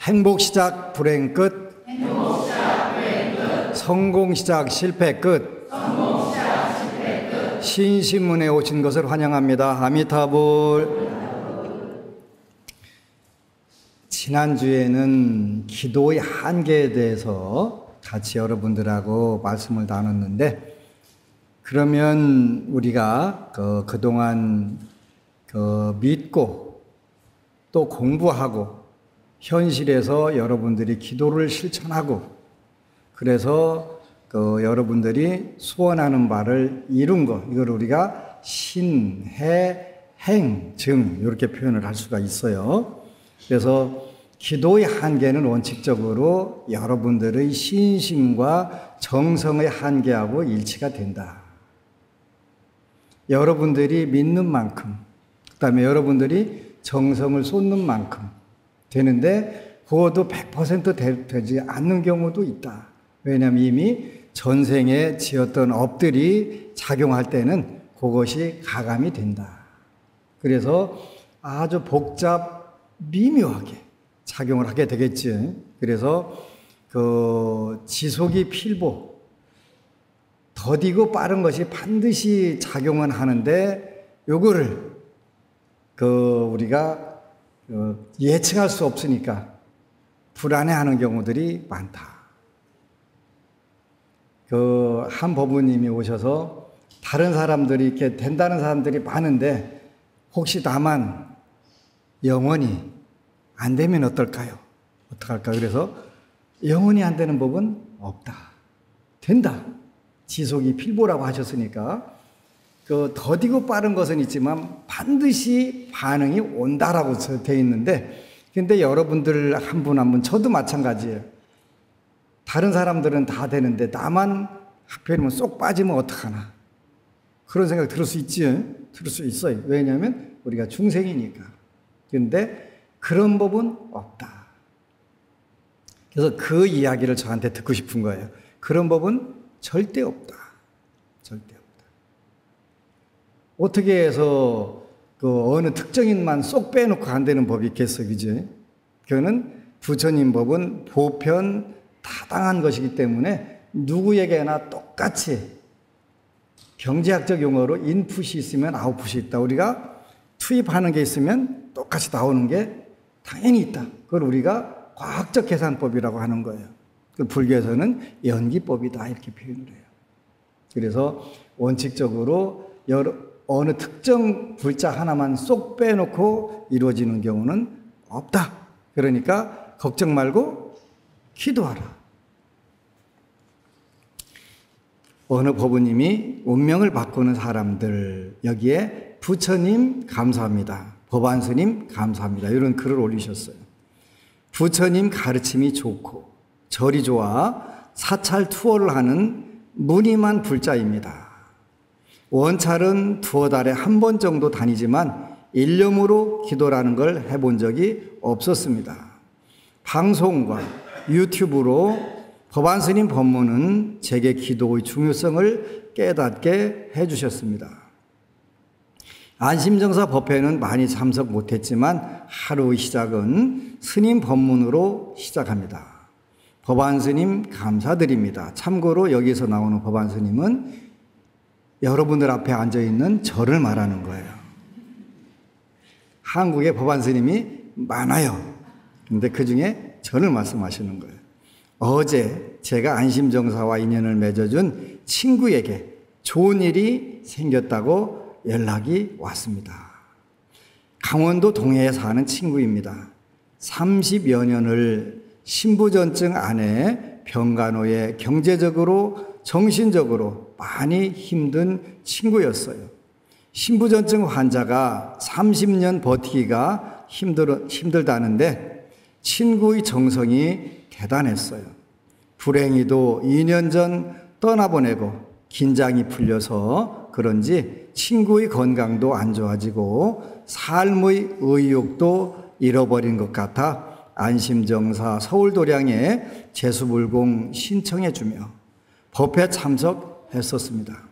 행복 시작 불행 끝. 성공 시작 실패 끝. 신신문에 오신 것을 환영합니다. 아미타불. 지난주에는 기도의 한계에 대해서 같이 여러분들하고 말씀을 나눴는데, 그러면 우리가 그동안 믿고 또 공부하고 현실에서 여러분들이 기도를 실천하고, 그래서 여러분들이 소원하는 바를 이룬 것, 이걸 우리가 신, 해, 행, 증 이렇게 표현을 할 수가 있어요. 그래서 기도의 한계는 원칙적으로 여러분들의 신심과 정성의 한계하고 일치가 된다. 여러분들이 믿는 만큼, 그 다음에 여러분들이 정성을 쏟는 만큼 되는데, 그것도 100% 되지 않는 경우도 있다. 왜냐하면 이미 전생에 지었던 업들이 작용할 때는 그것이 가감이 된다. 그래서 아주 미묘하게 작용을 하게 되겠지. 그래서 지속이 필보, 더디고 빠른 것이 반드시 작용은 하는데, 요거를 우리가 예측할 수 없으니까 불안해하는 경우들이 많다. 한 법우님이 오셔서 다른 사람들이 이렇게 된다는 사람들이 많은데, 혹시 나만 영원히 안 되면 어떨까요? 어떡할까? 그래서 영원히 안 되는 법은 없다. 된다. 지속이 필보라고 하셨으니까, 더디고 빠른 것은 있지만 반드시 반응이 온다라고 되어 있는데, 근데 여러분들 한 분 한 분, 저도 마찬가지예요. 다른 사람들은 다 되는데 나만 하필이면 쏙 빠지면 어떡하나, 그런 생각 들을 수 있지. 들을 수 있어요. 왜냐하면 우리가 중생이니까. 그런데 그런 법은 없다. 그래서 그 이야기를 저한테 듣고 싶은 거예요. 그런 법은 절대 없다. 절대 없다. 어떻게 해서 어느 특정인만 쏙 빼놓고 안 되는 법이 있겠어, 그지? 그거는 부처님 법은 보편 타당한 것이기 때문에 누구에게나 똑같이, 경제학적 용어로 인풋이 있으면 아웃풋이 있다. 우리가 투입하는 게 있으면 똑같이 나오는 게 당연히 있다. 그걸 우리가 과학적 계산법이라고 하는 거예요. 불교에서는 연기법이다 이렇게 표현을 해요. 그래서 원칙적으로 어느 특정 글자 하나만 쏙 빼놓고 이루어지는 경우는 없다. 그러니까 걱정 말고 기도하라. 어느 법우님이 운명을 바꾸는 사람들, 여기에 부처님 감사합니다, 법안스님 감사합니다, 이런 글을 올리셨어요. 부처님 가르침이 좋고 절이 좋아 사찰 투어를 하는 무늬만 불자입니다. 원찰은 두어 달에 한 번 정도 다니지만 일념으로 기도라는 걸 해본 적이 없었습니다. 방송과 유튜브로 법안스님 법문은 제게 기도의 중요성을 깨닫게 해주셨습니다. 안심정사 법회는 많이 참석 못했지만 하루의 시작은 스님 법문으로 시작합니다. 법안스님 감사드립니다. 참고로 여기서 나오는 법안스님은 여러분들 앞에 앉아있는 저를 말하는 거예요. 한국에 법안스님이 많아요. 근데 그 중에 저를 말씀하시는 거예요. 어제 제가 안심정사와 인연을 맺어준 친구에게 좋은 일이 생겼다고 연락이 왔습니다. 강원도 동해에 사는 친구입니다. 30여 년을 신부전증 안에 병간호에 경제적으로 정신적으로 많이 힘든 친구였어요. 신부전증 환자가 30년 버티기가 힘들다는데 친구의 정성이 대단했어요. 불행히도 2년 전 떠나보내고 긴장이 풀려서 그런지 친구의 건강도 안 좋아지고 삶의 의욕도 잃어버린 것 같아 안심정사 서울도량에 제수불공 신청해주며 법회 참석했었습니다.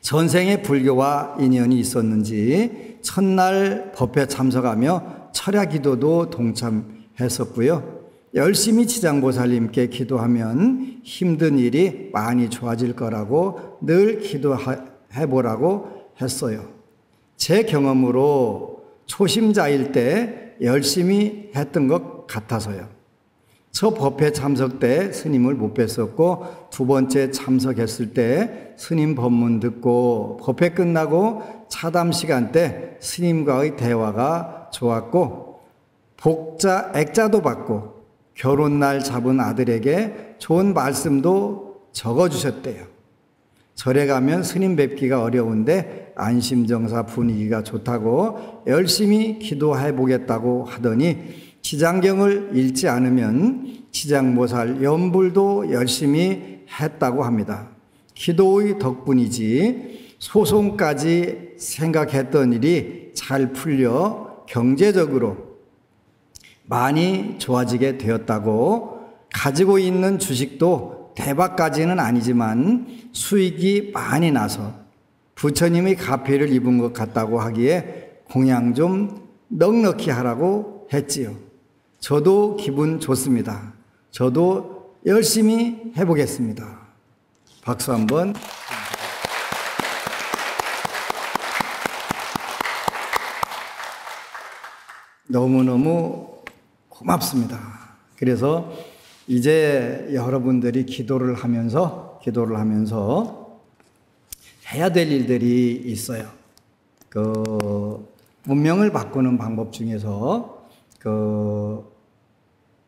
전생에 불교와 인연이 있었는지 첫날 법회 참석하며 철야기도도 동참했습니다. 했었고요. 열심히 지장보살님께 기도하면 힘든 일이 많이 좋아질 거라고 늘 기도해 보라고 했어요. 제 경험으로 초심자일 때 열심히 했던 것 같아서요. 저 법회 참석 때 스님을 못 뵀었고, 두 번째 참석했을 때 스님 법문 듣고 법회 끝나고 차담 시간 때 스님과의 대화가 좋았고, 액자도 받고 결혼날 잡은 아들에게 좋은 말씀도 적어주셨대요. 절에 가면 스님 뵙기가 어려운데 안심정사 분위기가 좋다고 열심히 기도해 보겠다고 하더니, 지장경을 읽지 않으면 지장보살 연불도 열심히 했다고 합니다. 기도의 덕분이지 소송까지 생각했던 일이 잘 풀려 경제적으로 많이 좋아지게 되었다고, 가지고 있는 주식도 대박까지는 아니지만 수익이 많이 나서 부처님의 가피를 입은 것 같다고 하기에 공양 좀 넉넉히 하라고 했지요. 저도 기분 좋습니다. 저도 열심히 해보겠습니다. 박수 한번. 너무너무 고맙습니다. 그래서 이제 여러분들이 기도를 하면서 해야 될 일들이 있어요. 문명을 바꾸는 방법 중에서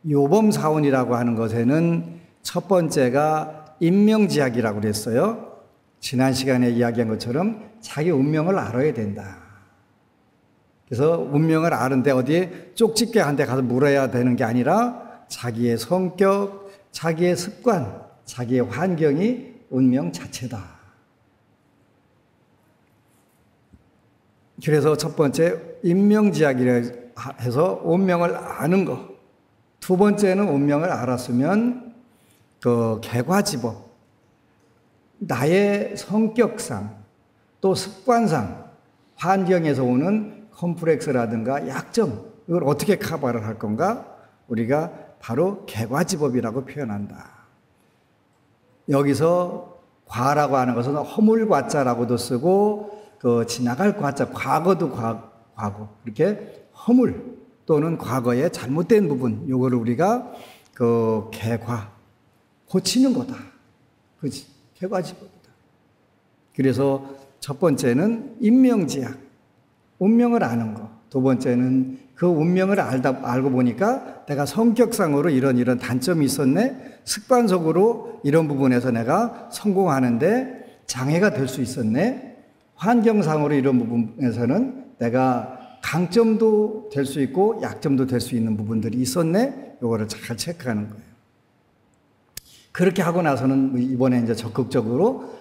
요범사원이라고 하는 것에는 첫 번째가 인명지약이라고 그랬어요. 지난 시간에 이야기한 것처럼 자기 운명을 알아야 된다. 그래서 운명을 아는데 어디에 쪽집게 한 데 가서 물어야 되는 게 아니라 자기의 성격, 자기의 습관, 자기의 환경이 운명 자체다. 그래서 첫 번째 인명지약이라 해서 운명을 아는 것. 두 번째는 운명을 알았으면 개과지법, 나의 성격상 또 습관상 환경에서 오는 컴플렉스라든가 약점, 이걸 어떻게 커버를 할 건가? 우리가 바로 개과지법이라고 표현한다. 여기서 과라고 하는 것은 허물과자라고도 쓰고, 지나갈 과자, 과거도 과거, 이렇게 허물 또는 과거의 잘못된 부분, 요거를 우리가 개과, 고치는 거다. 그렇지? 개과지법이다. 그래서 첫 번째는 인명지약, 운명을 아는 거. 두 번째는 그 운명을 알고 보니까 내가 성격상으로 이런 단점이 있었네. 습관적으로 이런 부분에서 내가 성공하는데 장애가 될 수 있었네. 환경상으로 이런 부분에서는 내가 강점도 될 수 있고 약점도 될 수 있는 부분들이 있었네. 요거를 잘 체크하는 거예요. 그렇게 하고 나서는 이번에 이제 적극적으로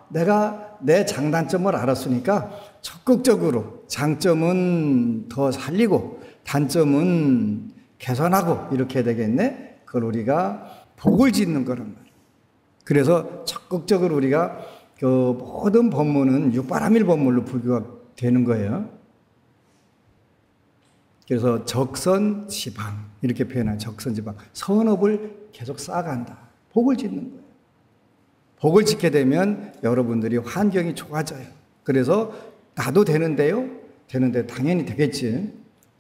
내가 내 장단점을 알았으니까 적극적으로 장점은 더 살리고 단점은 개선하고 이렇게 해야 되겠네. 그걸 우리가 복을 짓는 거란 말이에요. 그래서 적극적으로 우리가 모든 법문은 육바라밀 법문으로 불교가 되는 거예요. 그래서 적선지방 이렇게 표현해요. 적선지방. 선업을 계속 쌓아간다. 복을 짓는 거예요. 복을 짓게 되면 여러분들이 환경이 좋아져요. 그래서 나도 되는데요? 되는데 당연히 되겠지.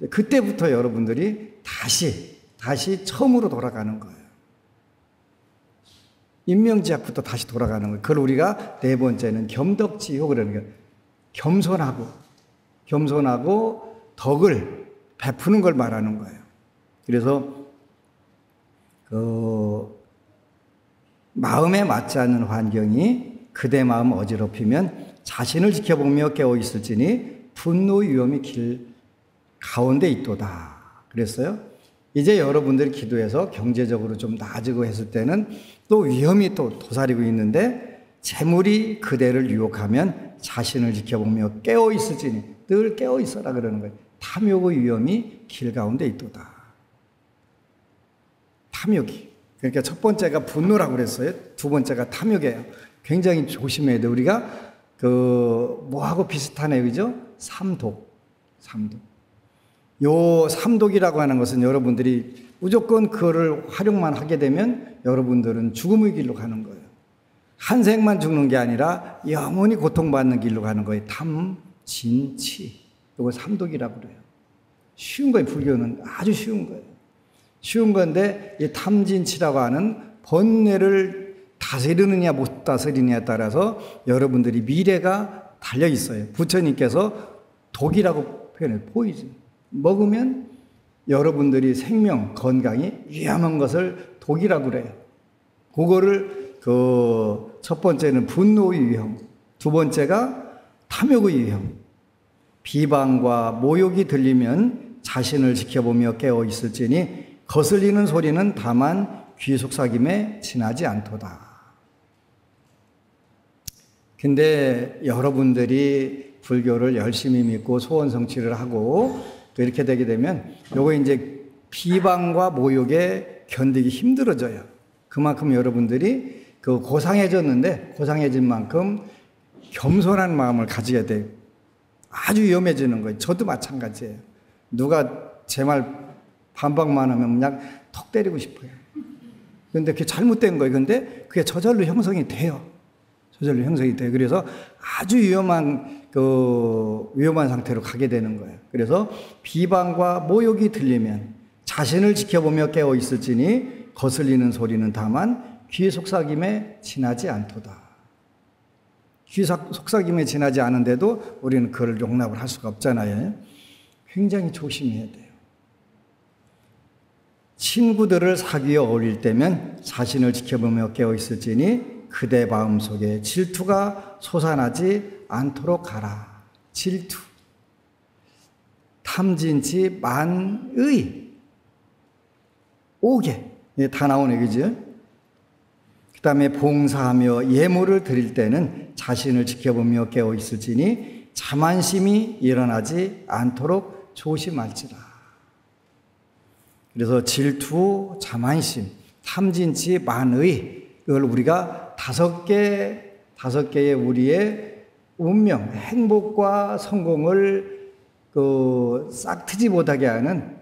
그때부터 여러분들이 다시 처음으로 돌아가는 거예요. 인명지약부터 다시 돌아가는 거예요. 그걸 우리가 네 번째는 겸덕지효 그러는 거예요. 겸손하고 덕을 베푸는 걸 말하는 거예요. 그래서 마음에 맞지 않는 환경이 그대 마음 어지럽히면 자신을 지켜보며 깨어 있을지니 분노의 위험이 길 가운데 있도다. 그랬어요. 이제 여러분들이 기도해서 경제적으로 좀 나아지고 했을 때는 또 위험이 또 도사리고 있는데, 재물이 그대를 유혹하면 자신을 지켜보며 깨어 있을지니 늘 깨어 있어라 그러는 거예요. 탐욕의 위험이 길 가운데 있도다. 탐욕이. 그러니까 첫 번째가 분노라고 그랬어요. 두 번째가 탐욕이에요. 굉장히 조심해야 돼. 우리가 뭐하고 비슷하네요. 그죠? 삼독. 요 삼독이라고 하는 것은 여러분들이 무조건 그거를 활용만 하게 되면 여러분들은 죽음의 길로 가는 거예요. 한 생만 죽는 게 아니라 영원히 고통받는 길로 가는 거예요. 탐, 진, 치. 이거 삼독이라고 그래요. 쉬운 거예요. 불교는 아주 쉬운 거예요. 쉬운 건데 이 탐진치라고 하는 번뇌를 다스리느냐 못 다스리느냐에 따라서 여러분들이 미래가 달려 있어요. 부처님께서 독이라고 표현해요. 포이즌. 먹으면 여러분들이 생명, 건강이 위험한 것을 독이라고 그래요. 그거를 첫 번째는 분노의 위험, 두 번째가 탐욕의 위험. 비방과 모욕이 들리면 자신을 지켜보며 깨어 있을지니 거슬리는 소리는 다만 귀 속삭임에 지나지 않도다. 근데 여러분들이 불교를 열심히 믿고 소원 성취를 하고 또 이렇게 되게 되면 요거 이제 비방과 모욕에 견디기 힘들어져요. 그만큼 여러분들이 고상해졌는데 고상해진 만큼 겸손한 마음을 가지게 돼요. 아주 위험해지는 거예요. 저도 마찬가지예요. 누가 제 말 반박만 하면 그냥 턱 때리고 싶어요. 그런데 그게 잘못된 거예요. 근데 그게 저절로 형성이 돼요. 저절로 형성이 돼요. 그래서 아주 위험한 상태로 가게 되는 거예요. 그래서 비방과 모욕이 들리면 자신을 지켜보며 깨어 있을지니 거슬리는 소리는 다만 귀 속삭임에 지나지 않도다. 귀 속삭임에 지나지 않은데도 우리는 그걸 용납을 할 수가 없잖아요. 굉장히 조심해야 돼요. 친구들을 사귀어 어울릴 때면 자신을 지켜보며 깨어 있을지니 그대 마음속에 질투가 솟아나지 않도록 하라. 질투. 탐진치 만의. 오개. 다 나오네, 그죠? 그 다음에 봉사하며 예물을 드릴 때는 자신을 지켜보며 깨어 있을지니 자만심이 일어나지 않도록 조심할지라. 그래서 질투, 자만심, 탐진치, 만의, 이걸 우리가 다섯 개의 우리의 운명, 행복과 성공을 싹 트지 못하게 하는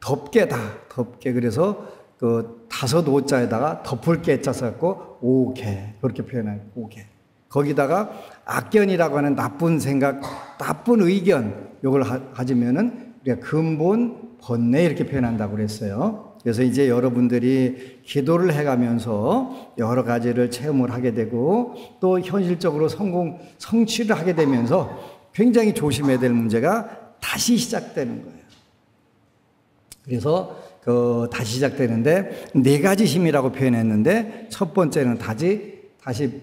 덮개다. 덮개. 그래서 다섯 오자에다가 덮을 개 짜서 오개. 그렇게 표현해요. 오개. 거기다가 악견이라고 하는 나쁜 생각, 나쁜 의견, 이걸 가지면은 우리가 근본 번뇌 이렇게 표현한다고 그랬어요. 그래서 이제 여러분들이 기도를 해가면서 여러 가지를 체험을 하게 되고 또 현실적으로 성취를 하게 되면서 굉장히 조심해야 될 문제가 다시 시작되는 거예요. 그래서 다시 시작되는데 네 가지 힘이라고 표현했는데 첫 번째는 다시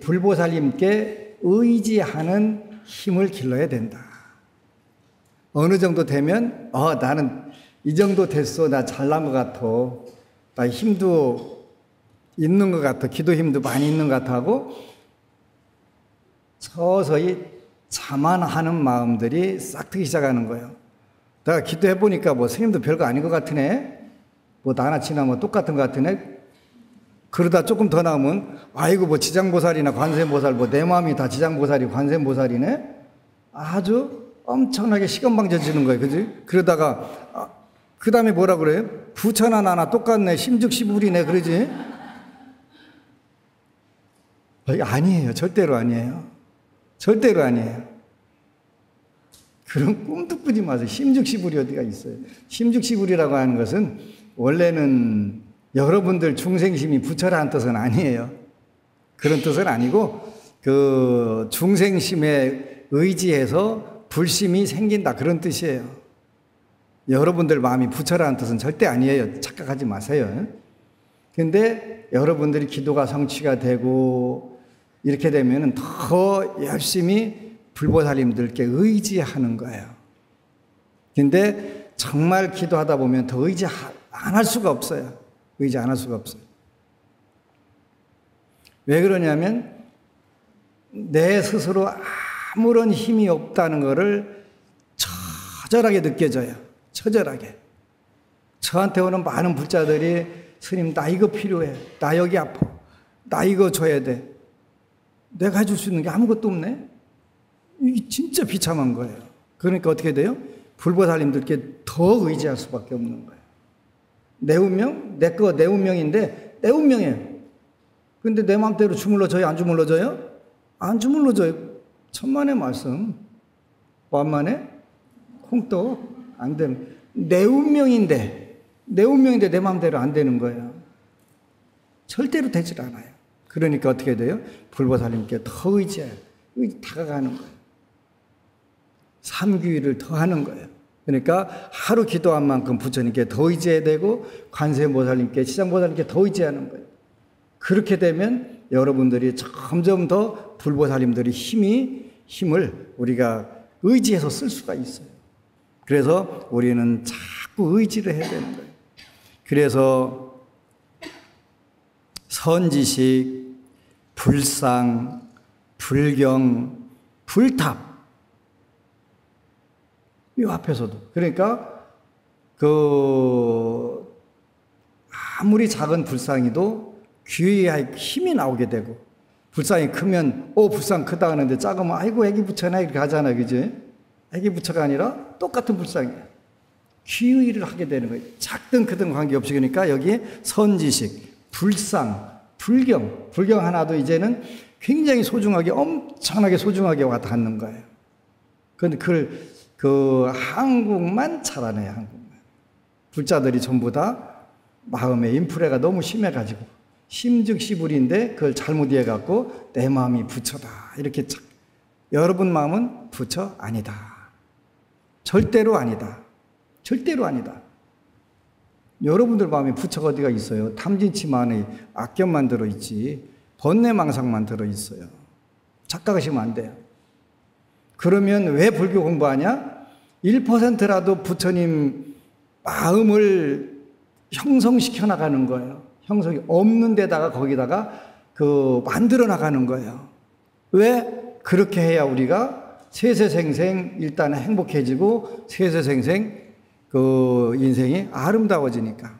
불보살님께 의지하는 힘을 길러야 된다. 어느 정도 되면 나는 이 정도 됐어. 나 잘난 것 같아. 나 힘도 있는 것 같아. 기도 힘도 많이 있는 것 같아 하고 서서히 자만하는 마음들이 싹 트기 시작하는 거예요. 내가 기도해 보니까 스님도 별거 아닌 것 같으네. 나나 지나 똑같은 것 같으네. 그러다 조금 더 나오면 아이고 지장보살이나 관세음보살 내 마음이 다 지장보살이 관세음보살이네. 아주 엄청나게 시건방져지는 거예요. 그지? 그러다가 그 다음에 뭐라 그래요? 부처나 나나 똑같네. 심죽시불이네. 그러지? 아니에요. 절대로 아니에요. 절대로 아니에요. 그런 꿈도 꾸지 마세요. 심죽시불이 어디가 있어요. 심죽시불이라고 하는 것은 원래는 여러분들 중생심이 부처라는 뜻은 아니에요. 그런 뜻은 아니고 중생심에 의지해서 불심이 생긴다. 그런 뜻이에요. 여러분들 마음이 부처라는 뜻은 절대 아니에요. 착각하지 마세요. 근데 여러분들이 기도가 성취가 되고 이렇게 되면 더 열심히 불보살님들께 의지하는 거예요. 근데 정말 기도하다 보면 더 의지 안 할 수가 없어요. 의지 안 할 수가 없어요. 왜 그러냐면 내 스스로 아무런 힘이 없다는 것을 처절하게 느껴져요. 처절하게. 저한테 오는 많은 불자들이 스님 나 이거 필요해. 나 여기 아파. 나 이거 줘야 돼. 내가 해줄 수 있는 게 아무것도 없네. 이게 진짜 비참한 거예요. 그러니까 어떻게 돼요? 불보살님들께 더 의지할 수밖에 없는 거예요. 내 운명? 내 운명인데 내 운명이에요. 근데 내 마음대로 주물러줘요? 안 주물러줘요? 안 주물러줘요. 천만의 말씀. 만만에 콩떡 안 되는. 내 운명인데 내 마음대로 안 되는 거예요. 절대로 되질 않아요. 그러니까 어떻게 돼요? 불보살님께 더 다가가는 거예요. 삼규일을 더 하는 거예요. 그러니까 하루 기도한 만큼 부처님께 더 의지해야 되고 관세음보살님께 지장보살님께 더 의지하는 거예요. 그렇게 되면 여러분들이 점점 더 불보살님들의 힘을 우리가 의지해서 쓸 수가 있어요. 그래서 우리는 자꾸 의지를 해야 되는 거예요. 그래서 선지식, 불상, 불경, 불탑 이 앞에서도 그러니까 아무리 작은 불상이도 귀에 힘이 나오게 되고 불상이 크면 불상 크다 하는데 작으면 아이고 애기 부처나 이렇게 하잖아, 그지? 애기 부처가 아니라 똑같은 불상이야. 귀의를 하게 되는 거예요. 작든 크든 관계없이. 그러니까 여기 선지식, 불상, 불경 하나도 이제는 굉장히 소중하게 엄청나게 소중하게 와 닿는 거예요. 그런데 한국만 잘하네요. 한국만. 불자들이 전부 다 마음의 인프레가 너무 심해가지고 심즉시불인데 그걸 잘못 이해갖고 내 마음이 부처다 이렇게 여러분 마음은 부처 아니다. 절대로 아니다. 절대로 아니다. 여러분들 마음에 부처가 어디가 있어요? 탐진치만의 악견만 들어있지 번뇌망상만 들어있어요. 착각하시면 안 돼요. 그러면 왜 불교 공부하냐? 1%라도 부처님 마음을 형성시켜 나가는 거예요. 형성이 없는 데다가 거기다가 만들어 나가는 거예요. 왜? 그렇게 해야 우리가 세세생생 일단 행복해지고 세세생생 인생이 아름다워지니까.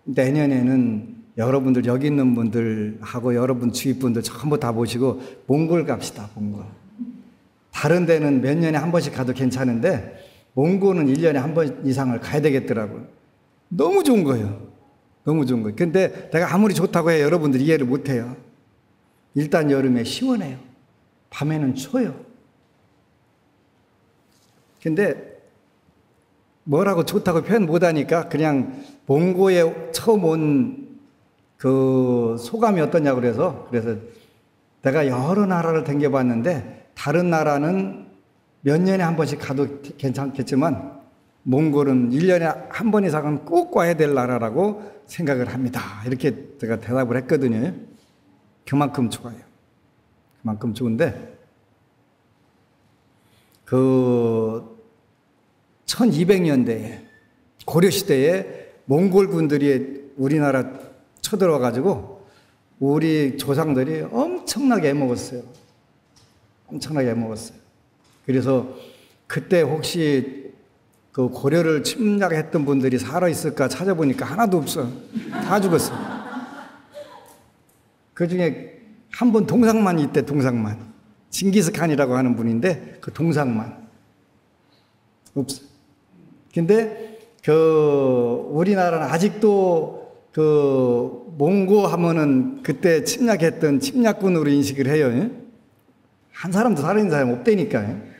내년에는 여러분들 여기 있는 분들하고 여러분 주위 분들 전부 다 모시고 몽골 갑시다. 몽골. 다른 데는 몇 년에 한 번씩 가도 괜찮은데 몽골은 1년에 한 번 이상을 가야 되겠더라고요. 너무 좋은 거예요. 너무 좋은 거예요. 근데 내가 아무리 좋다고 해요. 여러분들이 이해를 못 해요. 일단 여름에 시원해요. 밤에는 추워요. 근데 뭐라고 좋다고 표현 못 하니까 그냥 몽고에 처음 온 소감이 어떠냐고 그래서 내가 여러 나라를 댕겨봤는데 다른 나라는 몇 년에 한 번씩 가도 괜찮겠지만 몽골은 1년에 한 번 이상은 꼭 와야 될 나라라고 생각을 합니다. 이렇게 제가 대답을 했거든요. 그만큼 좋아요. 그만큼 좋은데 1200년대에 고려시대에 몽골군들이 우리나라 쳐들어가지고 우리 조상들이 엄청나게 애먹었어요. 엄청나게 애먹었어요. 그래서 그때 혹시 고려를 침략했던 분들이 살아있을까 찾아보니까 하나도 없어. 다 죽었어. 그 중에 한 분 동상만 있대, 동상만. 징기스칸이라고 하는 분인데 그 동상만. 없어. 근데 우리나라는 아직도 몽고 하면은 그때 침략했던 침략군으로 인식을 해요. 한 사람도 살아있는 사람이 없다니까요.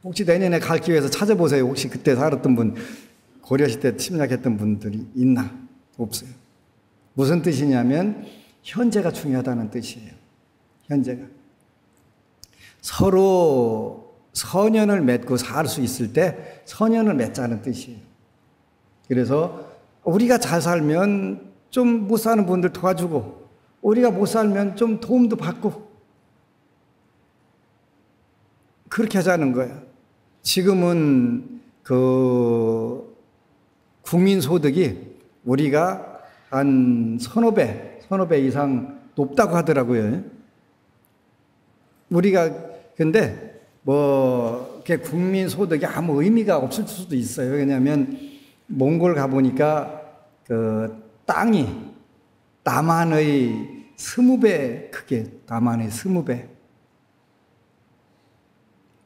혹시 내년에 갈 기회에서 찾아보세요. 혹시 그때 살았던 분, 고려시대 침략했던 분들이 있나? 없어요. 무슨 뜻이냐면 현재가 중요하다는 뜻이에요. 현재가. 서로 선연을 맺고 살 수 있을 때 선연을 맺자는 뜻이에요. 그래서 우리가 잘 살면 좀 못 사는 분들 도와주고 우리가 못 살면 좀 도움도 받고 그렇게 하자는 거예요. 지금은 국민소득이 우리가 한 서너 배 이상 높다고 하더라고요. 우리가 근데 이렇게 국민소득이 아무 의미가 없을 수도 있어요. 왜냐하면 몽골 가보니까 땅이 남한의 20배 크게, 남한의 20배.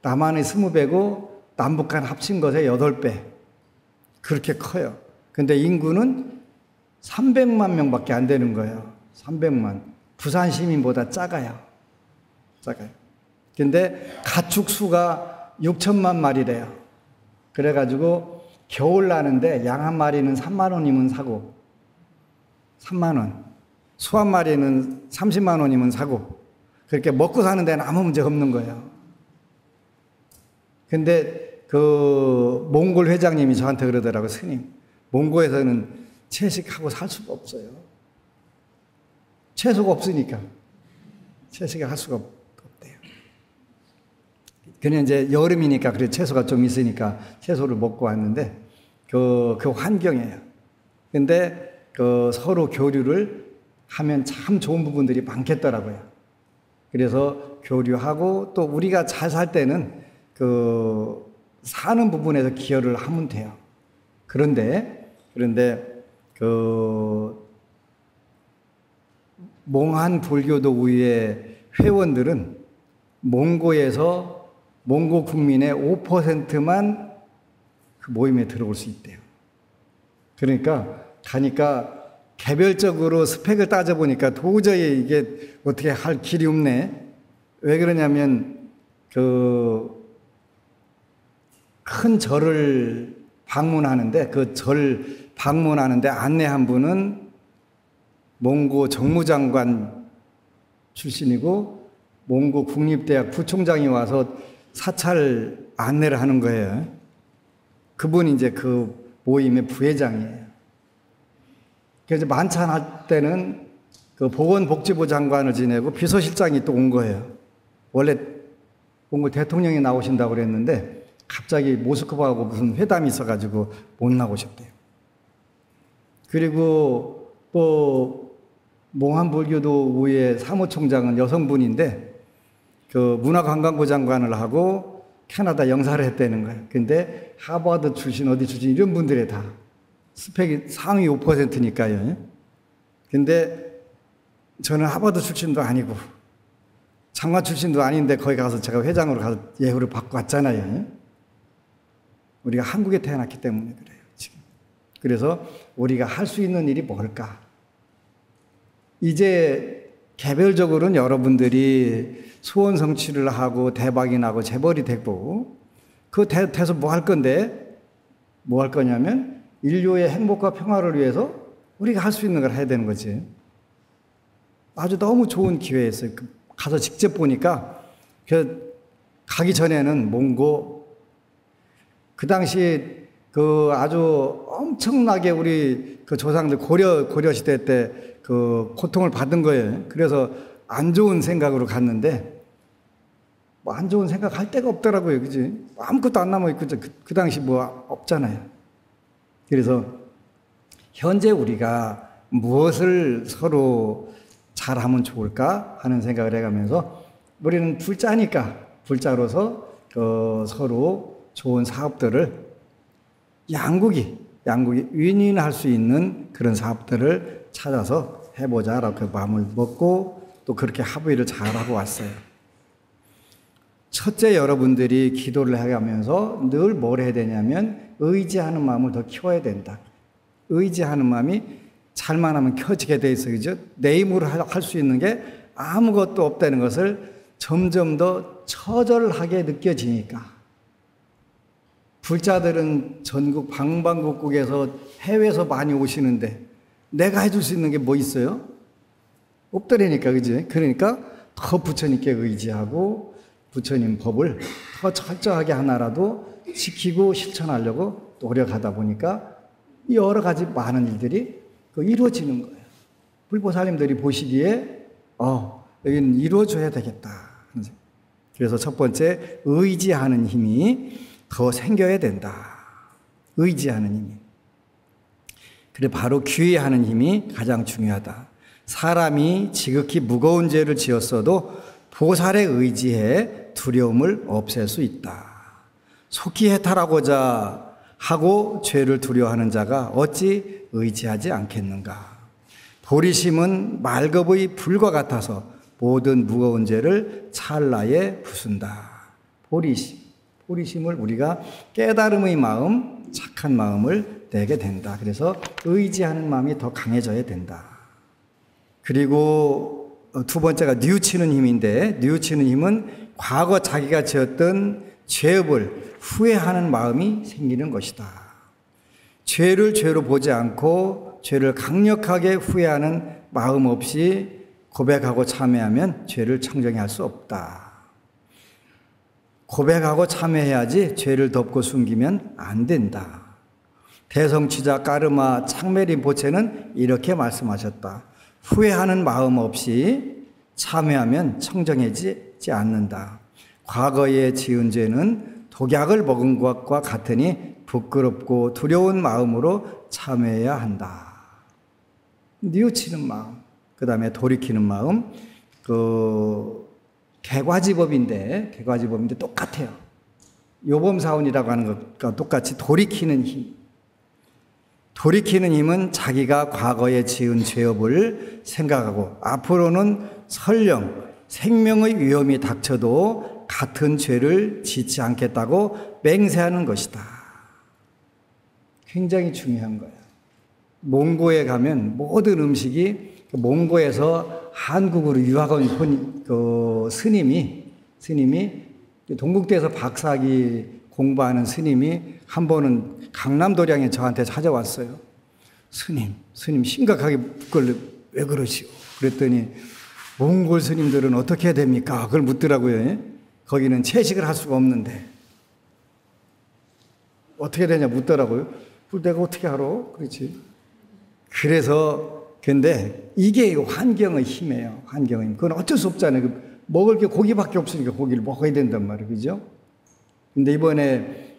남한의 20배고 남북한 합친 것의 8배. 그렇게 커요. 근데 인구는 300만 명밖에 안 되는 거예요. 300만. 부산 시민보다 작아요. 작아요. 근데 가축 수가 6천만 마리래요. 그래가지고 겨울 나는데 양 한 마리는 3만 원이면 사고, 3만 원. 소 한 마리는 30만 원이면 사고, 그렇게 먹고 사는 데는 아무 문제 없는 거예요. 근데 그 몽골 회장님이 저한테 그러더라고요. 스님, 몽고에서는 채식하고 살 수가 없어요. 채소가 없으니까. 채식을 할 수가 없대요. 그냥 이제 여름이니까 그래 채소가 좀 있으니까 채소를 먹고 왔는데 그 환경이에요. 근데 그 서로 교류를 하면 참 좋은 부분들이 많겠더라고요. 그래서 교류하고 또 우리가 잘 살 때는 그 사는 부분에서 기여를 하면 돼요. 그런데 그 몽한 불교도의 회원들은 몽고에서 몽고 국민의 5%만 그 모임에 들어올 수 있대요. 그러니까 가니까 개별적으로 스펙을 따져보니까 도저히 이게 어떻게 할 길이 없네. 왜 그러냐면 그 큰 절을 방문하는데 그 절 방문하는데 안내한 분은 몽고 정무장관 출신이고 몽고 국립대학 부총장이 와서 사찰 안내를 하는 거예요. 그분이 이제 그 모임의 부회장이에요. 그래서 만찬할 때는 그 보건복지부 장관을 지내고 비서실장이 또 온 거예요. 원래 몽고 대통령이 나오신다고 그랬는데 갑자기 모스크바하고 무슨 회담이 있어가지고 못 나오셨대요. 그리고 또 몽한불교도의 사무총장은 여성분인데 그 문화관광부 장관을 하고 캐나다 영사를 했다는 거예요. 근데 하버드 출신 어디 출신 이런 분들이 다 스펙이 상위 5%니까요. 근데 저는 하버드 출신도 아니고 장관 출신도 아닌데 거기 가서 제가 회장으로 가서 예우를 받고 왔잖아요. 우리가 한국에 태어났기 때문에 그래요, 지금. 그래서 우리가 할 수 있는 일이 뭘까? 이제 개별적으로는 여러분들이 소원 성취를 하고 대박이 나고 재벌이 되고 그 돼서 뭐 할 건데? 뭐 할 거냐면 인류의 행복과 평화를 위해서 우리가 할 수 있는 걸 해야 되는 거지. 아주 너무 좋은 기회였어요. 가서 직접 보니까 가기 전에는 몽고 그 당시 그 아주 엄청나게 우리 그 조상들 고려 시대 때 그 고통을 받은 거예요. 그래서 안 좋은 생각으로 갔는데 뭐 안 좋은 생각 할 데가 없더라고요. 그지? 아무것도 안 남아 있고 그 당시 뭐 없잖아요. 그래서 현재 우리가 무엇을 서로 잘하면 좋을까 하는 생각을 해가면서 우리는 불자니까 불자로서 서로 좋은 사업들을 양국이 윈윈할 수 있는 그런 사업들을 찾아서 해보자라고 마음을 먹고 또 그렇게 합의를 잘하고 왔어요. 첫째, 여러분들이 기도를 해가면서 늘 뭘 해야 되냐면 의지하는 마음을 더 키워야 된다. 의지하는 마음이 잘만 하면 켜지게 돼 있어요. 그죠? 내 힘으로 할 수 있는 게 아무것도 없다는 것을 점점 더 처절하게 느껴지니까. 불자들은 전국 방방곡곡에서 해외에서 많이 오시는데 내가 해줄 수 있는 게 뭐 있어요? 없더라니까, 그지? 그러니까 더 부처님께 의지하고 부처님 법을 더 철저하게 하나라도 지키고 실천하려고 노력하다 보니까 여러 가지 많은 일들이 이루어지는 거예요. 불보살님들이 보시기에 여기는 이루어줘야 되겠다. 그래서 첫 번째, 의지하는 힘이 더 생겨야 된다. 의지하는 힘이. 그래 바로 귀의하는 힘이 가장 중요하다. 사람이 지극히 무거운 죄를 지었어도 보살에 의지해 두려움을 없앨 수 있다. 속히 해탈하고자 하고 죄를 두려워하는 자가 어찌 의지하지 않겠는가. 보리심은 말급의 불과 같아서 모든 무거운 죄를 찰나에 부순다. 보리심을 우리가 깨달음의 마음, 착한 마음을 내게 된다. 그래서 의지하는 마음이 더 강해져야 된다. 그리고 두 번째가 뉘우치는 힘인데, 뉘우치는 힘은 과거 자기가 지었던 죄업을 후회하는 마음이 생기는 것이다. 죄를 죄로 보지 않고 죄를 강력하게 후회하는 마음 없이 고백하고 참회하면 죄를 청정히 할 수 없다. 고백하고 참회해야지 죄를 덮고 숨기면 안 된다. 대성취자 까르마 창메린 보체는 이렇게 말씀하셨다. 후회하는 마음 없이 참회하면 청정해지지 않는다. 과거에 지은 죄는 독약을 먹은 것과 같으니 부끄럽고 두려운 마음으로 참회해야 한다. 뉘우치는 마음, 그 다음에 돌이키는 마음, 개과지법인데 똑같아요. 요범사원이라고 하는 것과 똑같이 돌이키는 힘. 돌이키는 힘은 자기가 과거에 지은 죄업을 생각하고 앞으로는 설령 생명의 위험이 닥쳐도 같은 죄를 짓지 않겠다고 맹세하는 것이다. 굉장히 중요한 거예요. 몽고에 가면 모든 음식이 몽고에서 한국으로 유학 온 스님이 동국대에서 박사학위 공부하는 스님이 한 번은 강남도량에 저한테 찾아왔어요. 스님 심각하게 그걸 왜 그러시오? 그랬더니 몽골 스님들은 어떻게 해야 됩니까? 그걸 묻더라고요. 거기는 채식을 할 수가 없는데 어떻게 되냐 묻더라고요. 그걸 내가 어떻게 알아? 그렇지. 그래서 근데 이게 환경의 힘이에요. 환경의 힘. 그건 어쩔 수 없잖아요. 먹을 게 고기밖에 없으니까 고기를 먹어야 된단 말이에요. 그죠? 근데 이번에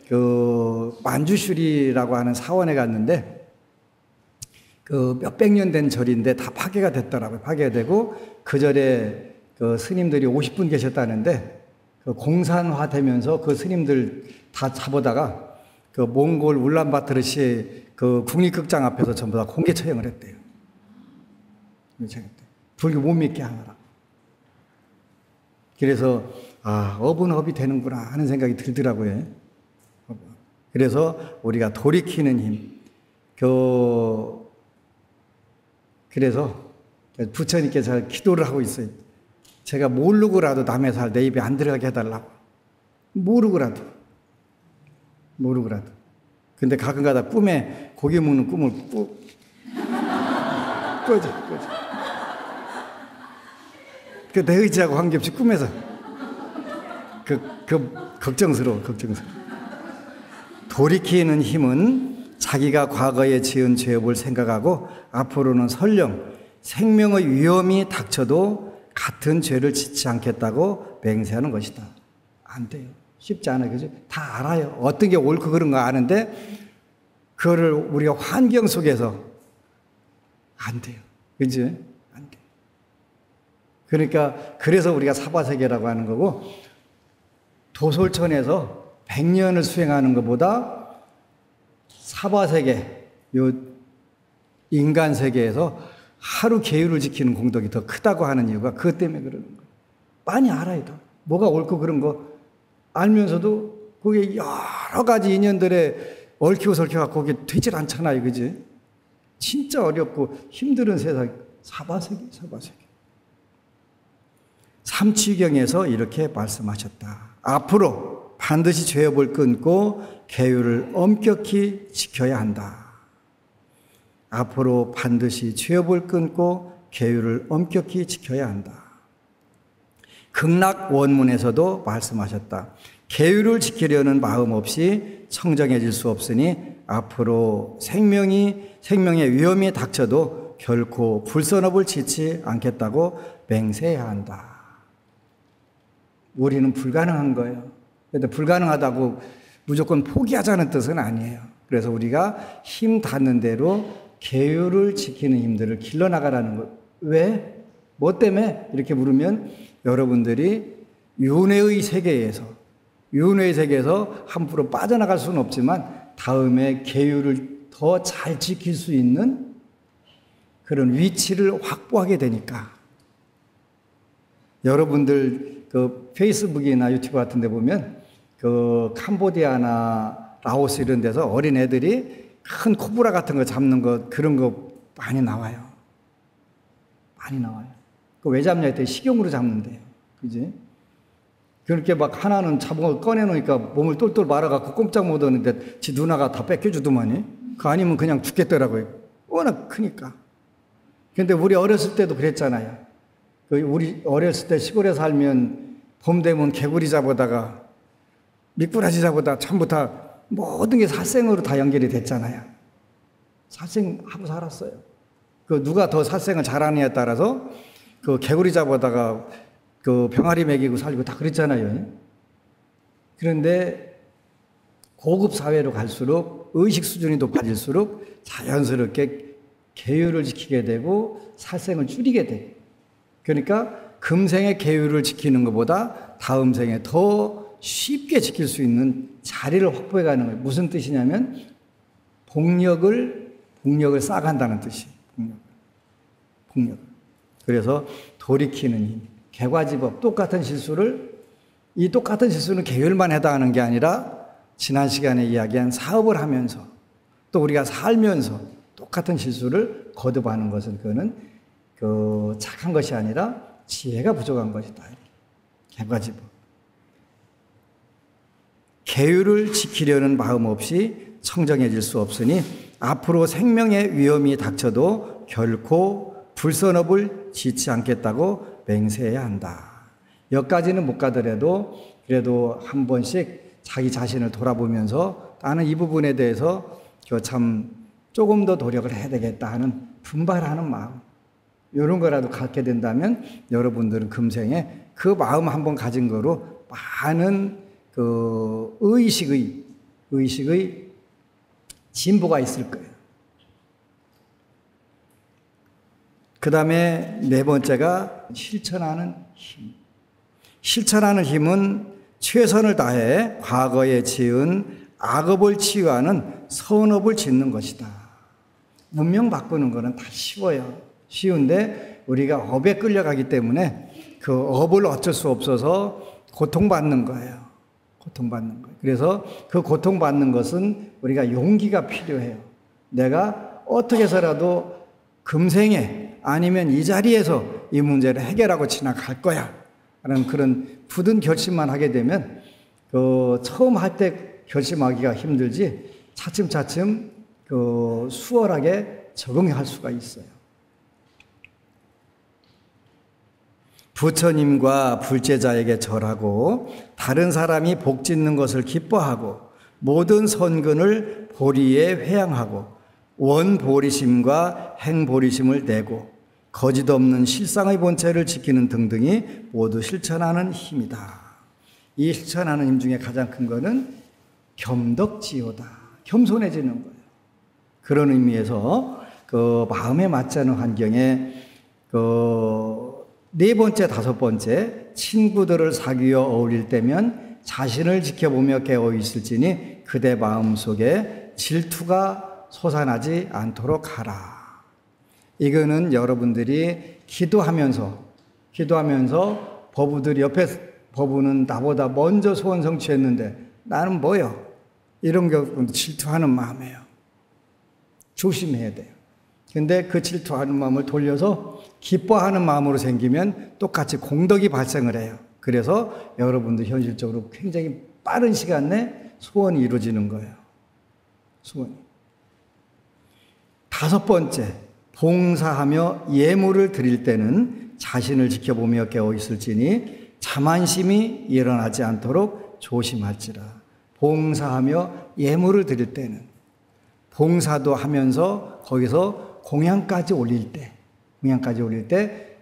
만주슈리라고 하는 사원에 갔는데 몇백 년 된 절인데 다 파괴가 됐더라고요. 파괴가 되고 그 절에 스님들이 50분 계셨다는데 공산화 되면서 그 스님들 다 잡아다가 몽골 울란바토르시 국립극장 앞에서 전부 다 공개 처형을 했대요. 불교 못 믿게 하느라. 그래서 업은 업이 되는구나 하는 생각이 들더라고요. 그래서 우리가 돌이키는 힘. 그래서 부처님께서 기도를 하고 있어요. 제가 모르고라도 남의 살 내 입에 안 들어가게 해달라고. 모르고라도. 근데 가끔가다 꿈에 고기 먹는 꿈을 꿔져. 내 의지하고 관계없이 꿈에서. 걱정스러워. 돌이키는 힘은 자기가 과거에 지은 죄업을 생각하고 앞으로는 설령 생명의 위험이 닥쳐도 같은 죄를 짓지 않겠다고 맹세하는 것이다. 안 돼요. 쉽지 않아요. 그죠? 다 알아요. 어떤 게 옳고 그런 거 아는데 그거를 우리가 환경 속에서 안 돼요. 그죠? 안 돼요. 그러니까 그래서 우리가 사바세계라고 하는 거고 도솔천에서 100년을 수행하는 것보다 사바세계, 요 인간 세계에서 하루 계율을 지키는 공덕이 더 크다고 하는 이유가 그것 때문에 그러는 거예요. 많이 알아야 돼. 뭐가 옳고 그런 거 알면서도 그게 여러 가지 인연들에 얽히고 설켜갖고 그게 되질 않잖아요. 그지? 진짜 어렵고 힘든 세상. 사바세계. 삼취경에서 이렇게 말씀하셨다. 앞으로 반드시 죄업을 끊고 계율을 엄격히 지켜야 한다. 앞으로 반드시 죄업을 끊고 계율을 엄격히 지켜야 한다. 극락 원문에서도 말씀하셨다. 계율을 지키려는 마음 없이 청정해질 수 없으니 앞으로 생명의 위험이 닥쳐도 결코 불선업을 짓지 않겠다고 맹세해야 한다. 우리는 불가능한 거예요. 그런데 불가능하다고 무조건 포기하자는 뜻은 아니에요. 그래서 우리가 힘 닿는 대로 계율을 지키는 힘들을 길러나가라는 것. 왜? 뭐 때문에? 이렇게 물으면 여러분들이 윤회의 세계에서 함부로 빠져나갈 수는 없지만 다음에 계율을 더 잘 지킬 수 있는 그런 위치를 확보하게 되니까 여러분들 그 페이스북이나 유튜브 같은 데 보면 그 캄보디아나 라오스 이런 데서 어린 애들이 큰 코브라 같은 거 잡는 거 그런 거 많이 나와요. 많이 나와요. 그 왜 잡냐 했더니 식용으로 잡는데요. 그지? 그렇게 막 하나는 잡은 걸 꺼내놓으니까 몸을 똘똘 말아갖고 꼼짝 못하는데 지 누나가 다 뺏겨주더만이. 그 아니면 그냥 죽겠더라고요. 워낙 크니까. 근데 우리 어렸을 때도 그랬잖아요. 우리 어렸을 때 시골에 살면 봄 되면 개구리 잡아다가 미꾸라지 잡아다 전부 다 모든 게 살생으로 다 연결이 됐잖아요. 살생하고 살았어요. 그 누가 더 살생을 잘하느냐에 따라서 그 개구리 잡아다가 그 병아리 먹이고 살고 다 그랬잖아요. 그런데 고급 사회로 갈수록 의식 수준이 높아질수록 자연스럽게 계율을 지키게 되고 살생을 줄이게 돼요. 그러니까 금생의 계율을 지키는 것보다 다음 생에 더 쉽게 지킬 수 있는 자리를 확보해 가는 거예요. 무슨 뜻이냐면 복력을 쌓아간다는 뜻이에요. 복력을. 그래서 돌이키는 힘, 개과지법, 똑같은 실수는 계율만 해당하는 게 아니라 지난 시간에 이야기한 사업을 하면서 또 우리가 살면서 똑같은 실수를 거듭하는 것은 그거는 그 착한 것이 아니라 지혜가 부족한 것이다. 개과지법. 계율을 지키려는 마음 없이 청정해질 수 없으니 앞으로 생명의 위험이 닥쳐도 결코 불선업을 짓지 않겠다고 맹세해야 한다. 여기까지는 못 가더라도 그래도 한 번씩 자기 자신을 돌아보면서 나는 이 부분에 대해서 참 조금 더 노력을 해야 되겠다 하는 분발하는 마음, 이런 거라도 갖게 된다면 여러분들은 금생에 그 마음 한번 가진 거로 많은 그 의식의 진보가 있을 거예요. 그 다음에 네 번째가 실천하는 힘. 실천하는 힘은 최선을 다해 과거에 지은 악업을 치유하는 선업을 짓는 것이다. 문명 바꾸는 거는 다 쉬워요. 쉬운데 우리가 업에 끌려가기 때문에 그 업을 어쩔 수 없어서 고통받는 거예요. 고통받는 거예요. 그래서 그 고통받는 것은 우리가 용기가 필요해요. 내가 어떻게 해서라도 금생에 아니면 이 자리에서 이 문제를 해결하고 지나갈 거야 라는 그런 굳은 결심만 하게 되면 그 처음 할 때 결심하기가 힘들지 차츰차츰 그 수월하게 적응할 수가 있어요. 부처님과 불제자에게 절하고 다른 사람이 복 짓는 것을 기뻐하고 모든 선근을 보리에 회양하고 원보리심과 행보리심을 내고 거짓 없는 실상의 본체를 지키는 등등이 모두 실천하는 힘이다. 이 실천하는 힘 중에 가장 큰 거는 겸덕지효다. 겸손해지는 거예요. 그런 의미에서 그 마음에 맞지 않은 환경에 그 네 번째, 다섯 번째, 친구들을 사귀어 어울릴 때면 자신을 지켜보며 깨어 있을지니 그대 마음속에 질투가 솟아나지 않도록 하라. 이거는 여러분들이 기도하면서 법우들이 옆에 법우는 나보다 먼저 소원 성취했는데 나는 뭐요? 이런 경우 질투하는 마음이에요. 조심해야 돼요. 근데 그 질투하는 마음을 돌려서 기뻐하는 마음으로 생기면 똑같이 공덕이 발생을 해요. 그래서 여러분들 현실적으로 굉장히 빠른 시간 내 소원이 이루어지는 거예요. 소원이. 다섯 번째, 봉사하며 예물을 드릴 때는 자신을 지켜보며 깨어 있을지니 자만심이 일어나지 않도록 조심할지라. 봉사하며 예물을 드릴 때는 봉사도 하면서 거기서 공양까지 올릴 때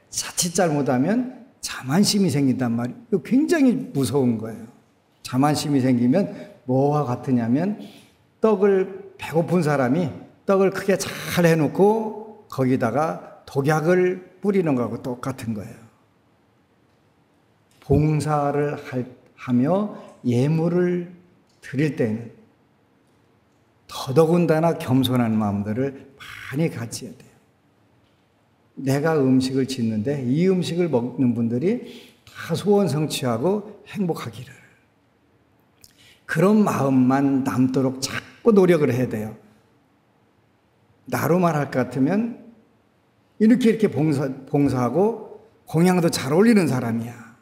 자칫 잘못하면 자만심이 생긴단 말이에요. 이거 굉장히 무서운 거예요. 자만심이 생기면 뭐와 같으냐면 배고픈 사람이 떡을 크게 잘 해놓고 거기다가 독약을 뿌리는 거하고 똑같은 거예요. 봉사를 하며 예물을 드릴 때는 더더군다나 겸손한 마음들을 많이 가져야 돼요. 내가 음식을 짓는데 이 음식을 먹는 분들이 다 소원 성취하고 행복하기를. 그런 마음만 남도록 자꾸 노력을 해야 돼요. 나로만 할 것 같으면 이렇게 봉사하고 공양도 잘 어울리는 사람이야.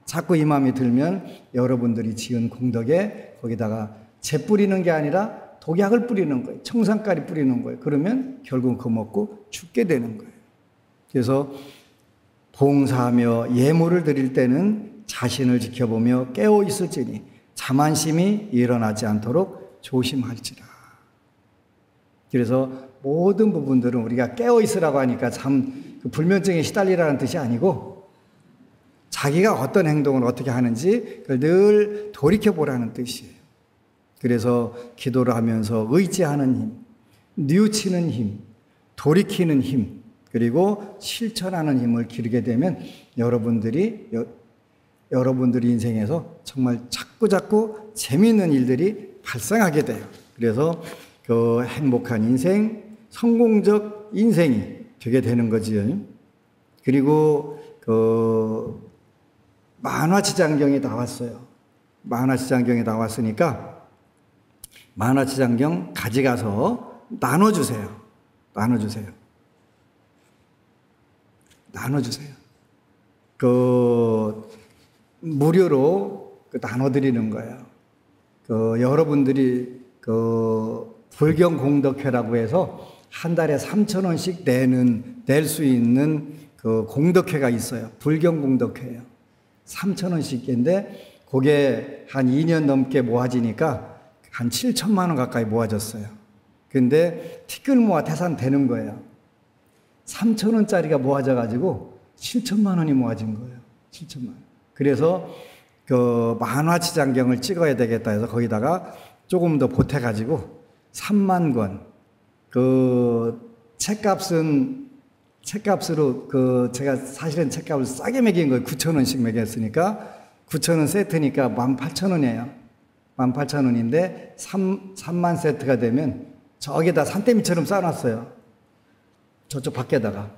자꾸 이 마음이 들면 여러분들이 지은 공덕에 거기다가 재 뿌리는 게 아니라 독약을 뿌리는 거예요. 청산가리 뿌리는 거예요. 그러면 결국 그거 먹고 죽게 되는 거예요. 그래서 봉사하며 예물을 드릴 때는 자신을 지켜보며 깨어 있을지니 자만심이 일어나지 않도록 조심할지라. 그래서 모든 부분들은 우리가 깨어 있으라고 하니까 참 불면증에 시달리라는 뜻이 아니고 자기가 어떤 행동을 어떻게 하는지 그걸 늘 돌이켜보라는 뜻이에요. 그래서 기도를 하면서 의지하는 힘, 뉘우치는 힘, 돌이키는 힘, 그리고 실천하는 힘을 기르게 되면 여러분들이 인생에서 정말 자꾸 재미있는 일들이 발생하게 돼요. 그래서 그 행복한 인생, 성공적 인생이 되게 되는 거지요. 그리고 그 만화지장경이 나왔어요. 만화지장경이 나왔으니까 만화지장경 가져가서 나눠주세요. 무료로 나눠드리는 거예요. 여러분들이 불경 공덕회라고 해서 한 달에 3,000원씩 낼 수 있는 공덕회가 있어요. 불경 공덕회예요. 3,000원씩인데 그게 한 2년 넘게 모아지니까 한 7천만 원 가까이 모아졌어요. 근데 티끌모아 태산되는 거예요. 3,000원짜리가 모아져가지고 7천만 원이 모아진 거예요. 7천만 원. 그래서 만화지장경을 찍어야 되겠다 해서 거기다가 조금 더 보태가지고 3만 권. 책값으로 제가 사실은 책값을 싸게 매긴 거예요. 9,000원씩 매겼으니까 9,000원 세트니까 18,000원이에요. 18,000원인데 3만 세트가 되면 저기다 산더미처럼 쌓아놨어요. 저쪽 밖에다가.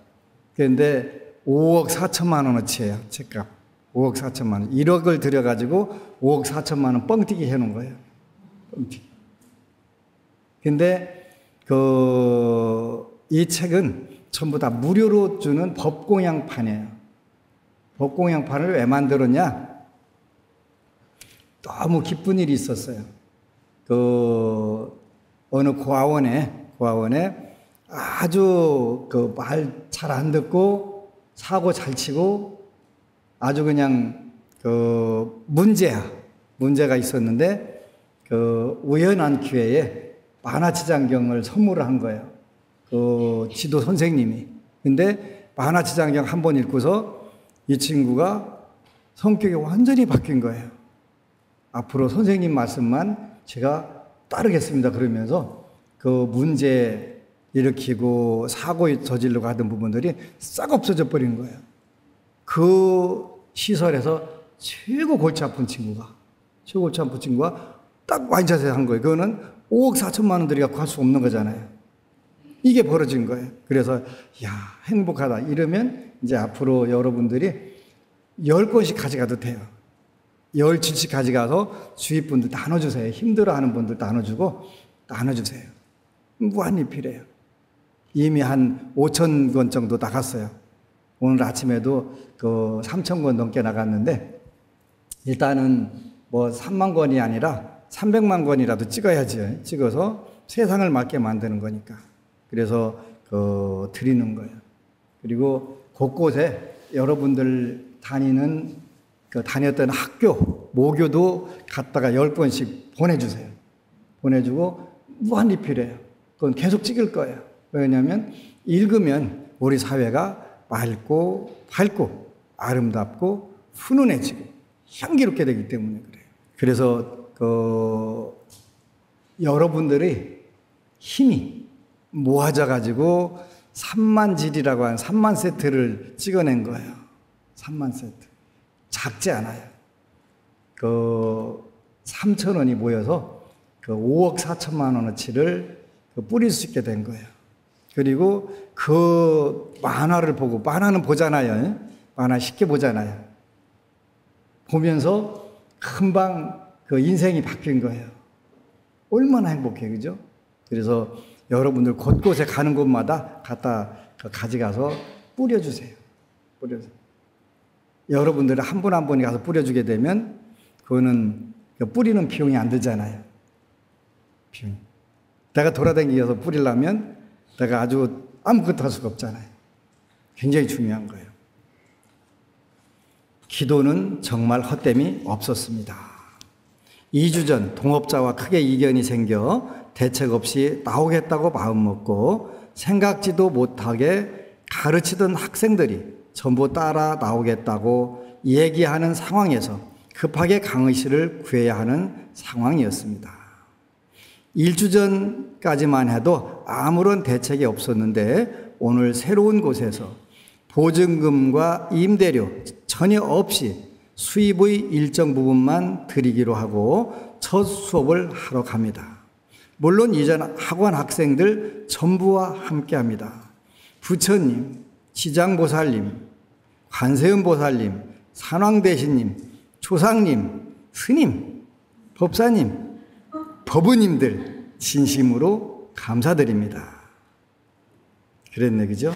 그런데 5억 4천만 원어치예요. 책값. 5억 4천만 원. 1억을 들여가지고 5억 4천만 원 뻥튀기 해놓은 거예요. 뻥튀기. 근데 이 책은 전부 다 무료로 주는 법공양판이에요. 법공양판을 왜 만들었냐? 너무 기쁜 일이 있었어요. 어느 고아원에 아주 말 잘 안 듣고 사고 잘 치고 아주 그냥 문제가 있었는데 우연한 기회에 만화지장경을 선물을 한 거예요. 지도 선생님이. 근데 만화지장경 한 번 읽고서 이 친구가 성격이 완전히 바뀐 거예요. 앞으로 선생님 말씀만 제가 따르겠습니다. 그러면서 문제 일으키고 사고 저지르고 하던 부분들이 싹 없어져 버린 거예요. 시설에서 최고 골치 아픈 친구가 딱 완샷에 한 거예요. 그거는 5억 4천만 원 들여갖고 할 수 없는 거잖아요. 이게 벌어진 거예요. 그래서 행복하다 이러면 이제 앞으로 여러분들이 10권씩 가져가도 돼요. 10줄씩 가져가서 주위 분들 나눠주세요. 힘들어하는 분들 나눠주세요. 무한리필이에요. 이미 한 5,000권 정도 나갔어요. 오늘 아침에도 3,000권 넘게 나갔는데 일단은 3만 권이 아니라 300만 권이라도 찍어야지. 찍어서 세상을 맑게 만드는 거니까. 그래서 드리는 거예요. 그리고 곳곳에 여러분들 다녔던 학교, 모교도 갖다가 10권씩 보내주세요. 보내주고 무한리필이에요. 그건 계속 찍을 거예요. 왜냐하면 읽으면 우리 사회가 맑고 밝고 아름답고 훈훈해지고 향기롭게 되기 때문에 그래요. 그래서 여러분들의 힘이 모아져가지고 3만 질이라고 한 3만 세트를 찍어낸 거예요. 3만 세트. 작지 않아요. 3,000원이 모여서 5억 4천만 원어치를 뿌릴 수 있게 된 거예요. 그리고 만화를 보고, 만화는 보잖아요. 만화 쉽게 보잖아요. 보면서 금방 그 인생이 바뀐 거예요. 얼마나 행복해, 그죠? 그래서 여러분들 곳곳에 가는 곳마다 갖다 가져가서 뿌려주세요. 뿌려주세요. 여러분들이 한 분 한 분이 가서 뿌려주게 되면 그거는 뿌리는 비용이 안 들잖아요. 비용. 내가 돌아다니면서 뿌리려면 내가 아주 아무것도 할 수가 없잖아요. 굉장히 중요한 거예요. 기도는 정말 헛됨이 없었습니다. 2주 전 동업자와 크게 이견이 생겨 대책 없이 나오겠다고 마음먹고 생각지도 못하게 가르치던 학생들이 전부 따라 나오겠다고 얘기하는 상황에서 급하게 강의 씨를 구해야 하는 상황이었습니다. 1주 전까지만 해도 아무런 대책이 없었는데 오늘 새로운 곳에서 보증금과 임대료 전혀 없이 수입의 일정 부분만 드리기로 하고 첫 수업을 하러 갑니다. 물론 이전 학원 학생들 전부와 함께합니다. 부처님, 지장보살님, 관세음보살님, 산왕대신님, 조상님, 스님, 법사님, 법부님들 진심으로 감사드립니다. 그랬네, 그죠?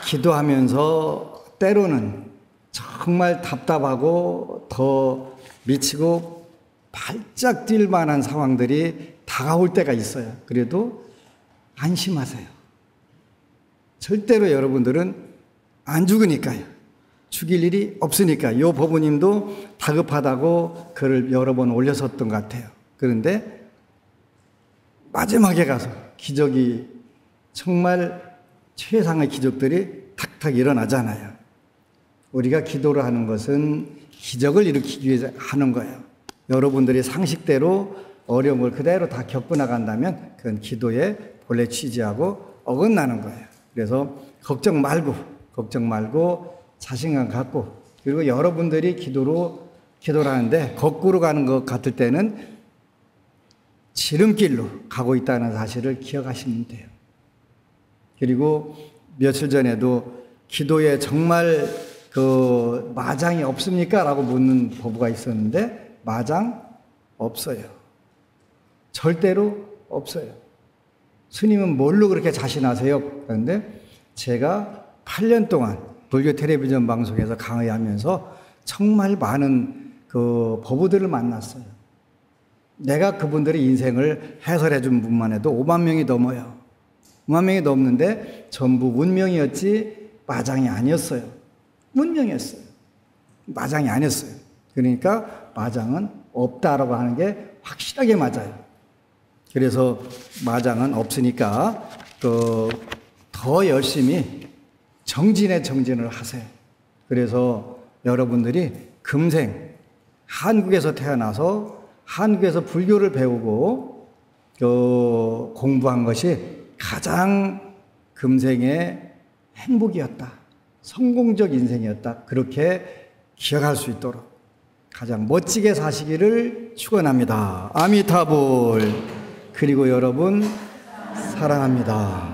기도하면서 때로는 정말 답답하고 더 미치고 발작 뛸 만한 상황들이 다가올 때가 있어요. 그래도 안심하세요. 절대로 여러분들은 안 죽으니까요. 죽일 일이 없으니까. 이 법부님도 다급하다고 글을 여러 번 올렸었던 것 같아요. 그런데 마지막에 가서 기적이 정말 최상의 기적들이 탁탁 일어나잖아요. 우리가 기도를 하는 것은 기적을 일으키기 위해서 하는 거예요. 여러분들이 상식대로 어려운 걸 그대로 다 겪고 나간다면 그건 기도의 본래 취지하고 어긋나는 거예요. 그래서 걱정 말고 자신감 갖고, 그리고 여러분들이 기도를 하는데 거꾸로 가는 것 같을 때는 지름길로 가고 있다는 사실을 기억하시면 돼요. 그리고 며칠 전에도 기도에 정말 그 마장이 없습니까? 라고 묻는 법부가 있었는데 마장 없어요. 절대로 없어요. 스님은 뭘로 그렇게 자신하세요? 그런데 제가 8년 동안 불교 텔레비전 방송에서 강의하면서 정말 많은 그 법부들을 만났어요. 내가 그분들의 인생을 해설해 준 분만 해도 5만 명이 넘어요. 5만 명이 넘는데 전부 문명이었지 마장이 아니었어요. 문명이었어요. 마장이 아니었어요. 그러니까 마장은 없다라고 하는 게 확실하게 맞아요. 그래서 마장은 없으니까 더 열심히 정진을 하세요. 그래서 여러분들이 금생 한국에서 태어나서 한국에서 불교를 배우고 공부한 것이 가장 금생의 행복이었다. 성공적 인생이었다. 그렇게 기억할 수 있도록 가장 멋지게 사시기를 축원합니다. 아미타불. 그리고 여러분 사랑합니다.